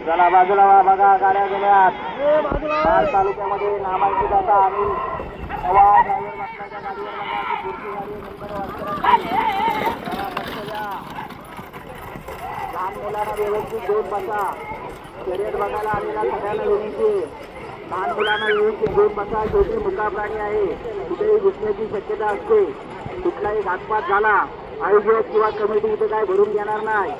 चला बाजूला बघा गाड्या गेल्यात बार तालुक्यामध्ये नामांकित असा आणि नवा ड्रायव्हर बसण्याच्या गाडीवर बघा की पुढची गाडी नंबर लहान मुलांना व्यवस्थित घेऊन बसा. शर्यत बघायला आलेला सगळ्यांना विनंती, लहान मुलांना व्यवस्थित घेऊन बसा. शेवटी मुका प्राणी आहे, कुठेही घुसण्याची शक्यता असते. कुठलाही घातपात झाला आयोजक किंवा कमिटी इथे काय भरून घेणार नाही.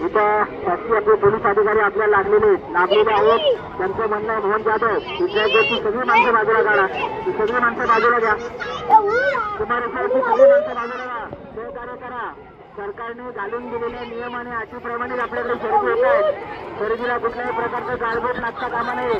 इथं शासकीय आपले पोलीस अधिकारी आपल्याला लागलेले आहेत. त्यांचं म्हणणं आहे मोहन जाधव इथल्या गोष्टी सगळी माणसं बाजूला काढा, ही सगळी माणसं बाजूला घ्या. कुमार सगळी माणसं बाजूला घ्या, सहकार्य करा. सरकारने घालून दिलेल्या नियम आणि अटीप्रमाणे आपल्याकडे शर्यती होत आहेत. शर्यतीला कुठल्याही प्रकारचं गाळबोट लागता कामा नये.